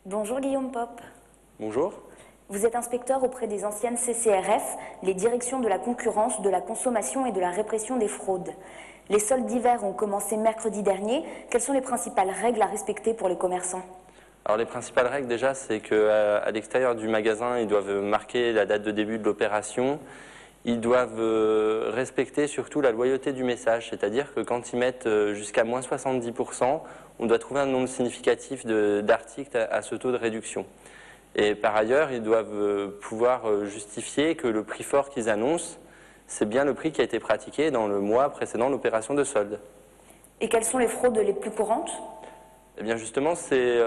Bonjour Guillaume Pop. Bonjour. Vous êtes inspecteur auprès des anciennes CCRF, les directions de la concurrence, de la consommation et de la répression des fraudes. Les soldes d'hiver ont commencé mercredi dernier. Quelles sont les principales règles à respecter pour les commerçants? Alors les principales règles déjà, c'est qu'à l'extérieur du magasin, ils doivent marquer la date de début de l'opération. Ils doivent respecter surtout la loyauté du message, c'est-à-dire que quand ils mettent jusqu'à moins 70%, on doit trouver un nombre significatif d'articles à ce taux de réduction. Et par ailleurs, ils doivent pouvoir justifier que le prix fort qu'ils annoncent, c'est bien le prix qui a été pratiqué dans le mois précédant l'opération de solde. Et quelles sont les fraudes les plus courantes? Eh bien justement, c'est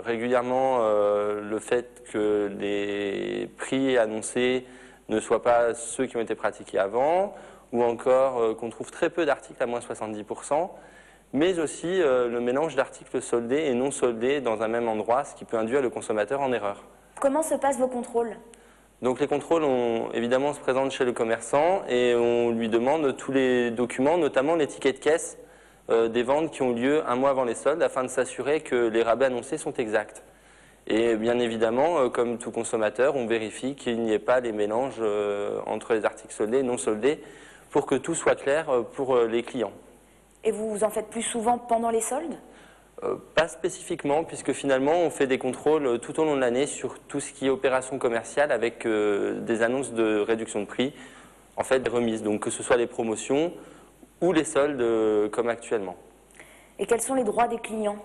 régulièrement le fait que les prix annoncés ne soient pas ceux qui ont été pratiqués avant, ou encore qu'on trouve très peu d'articles à moins 70%, mais aussi le mélange d'articles soldés et non soldés dans un même endroit, ce qui peut induire le consommateur en erreur. Comment se passent vos contrôles? Donc les contrôles, évidemment, se présentent chez le commerçant et on lui demande tous les documents, notamment les tickets de caisse des ventes qui ont lieu un mois avant les soldes, afin de s'assurer que les rabais annoncés sont exacts. Et bien évidemment, comme tout consommateur, on vérifie qu'il n'y ait pas les mélanges entre les articles soldés et non soldés pour que tout soit clair pour les clients. Et vous en faites plus souvent pendant les soldes? Pas spécifiquement, puisque finalement on fait des contrôles tout au long de l'année sur tout ce qui est opération commerciale avec des annonces de réduction de prix, en fait des remises, donc que ce soit les promotions ou les soldes comme actuellement. Et quels sont les droits des clients?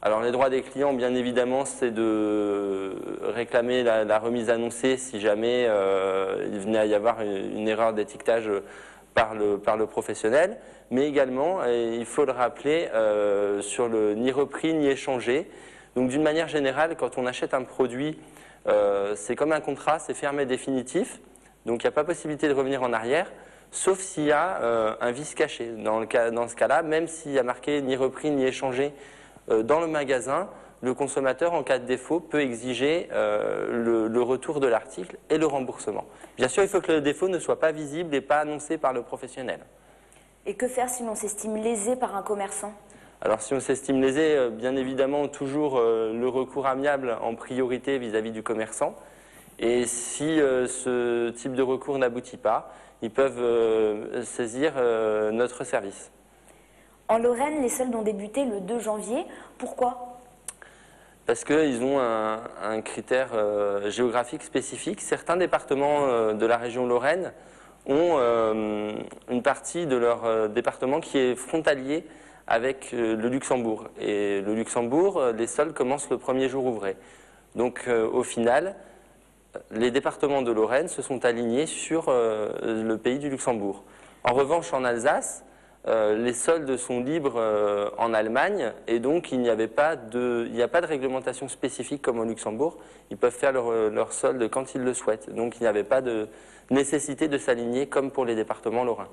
Alors les droits des clients, bien évidemment, c'est de réclamer la remise annoncée si jamais il venait à y avoir une erreur d'étiquetage par le professionnel, mais également, et il faut le rappeler, sur le ni repris ni échangé. Donc d'une manière générale, quand on achète un produit, c'est comme un contrat, c'est fermé définitif, donc il n'y a pas possibilité de revenir en arrière, sauf s'il y a un vice caché. Dans ce cas-là, même s'il y a marqué ni repris ni échangé dans le magasin, le consommateur, en cas de défaut, peut exiger le retour de l'article et le remboursement. Bien sûr, il faut que le défaut ne soit pas visible et pas annoncé par le professionnel. Et que faire si l'on s'estime lésé par un commerçant? Alors si on s'estime lésé, bien évidemment, toujours le recours amiable en priorité vis-à-vis du commerçant. Et si ce type de recours n'aboutit pas, ils peuvent saisir notre service. En Lorraine, les soldes ont débuté le 2 janvier. Pourquoi? Parce qu'ils ont un critère géographique spécifique. Certains départements de la région Lorraine ont une partie de leur département qui est frontalier avec le Luxembourg. Et le Luxembourg, les soldes commencent le premier jour ouvré. Donc au final, les départements de Lorraine se sont alignés sur le pays du Luxembourg. En revanche, en Alsace, les soldes sont libres en Allemagne et donc il n'y a pas de réglementation spécifique comme au Luxembourg. Ils peuvent faire leur solde quand ils le souhaitent. Donc il n'y avait pas de nécessité de s'aligner comme pour les départements lorrains.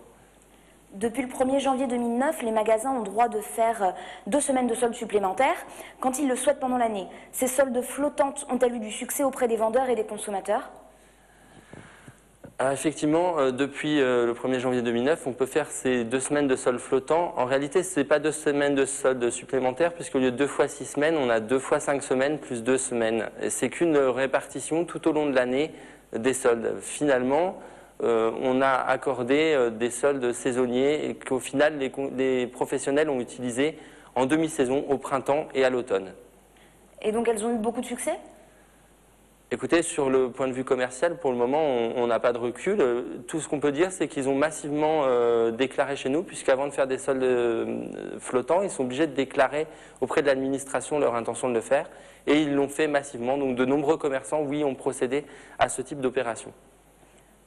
Depuis le 1er janvier 2009, les magasins ont droit de faire 2 semaines de soldes supplémentaires quand ils le souhaitent pendant l'année. Ces soldes flottantes ont-elles eu du succès auprès des vendeurs et des consommateurs? Alors effectivement, depuis le 1er janvier 2009, on peut faire ces 2 semaines de soldes flottants. En réalité, ce n'est pas 2 semaines de soldes supplémentaires, puisqu'au lieu de 2 fois 6 semaines, on a 2 fois 5 semaines plus 2 semaines. C'est qu'une répartition tout au long de l'année des soldes. Finalement, on a accordé des soldes saisonniers et qu'au final, les professionnels ont utilisé en demi-saison, au printemps et à l'automne. Et donc elles ont eu beaucoup de succès? Écoutez, sur le point de vue commercial, pour le moment, on n'a pas de recul. Tout ce qu'on peut dire, c'est qu'ils ont massivement déclaré chez nous, puisqu'avant de faire des soldes flottants, ils sont obligés de déclarer auprès de l'administration leur intention de le faire. Et ils l'ont fait massivement. Donc de nombreux commerçants, oui, ont procédé à ce type d'opération.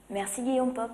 Merci Guillaume Pop.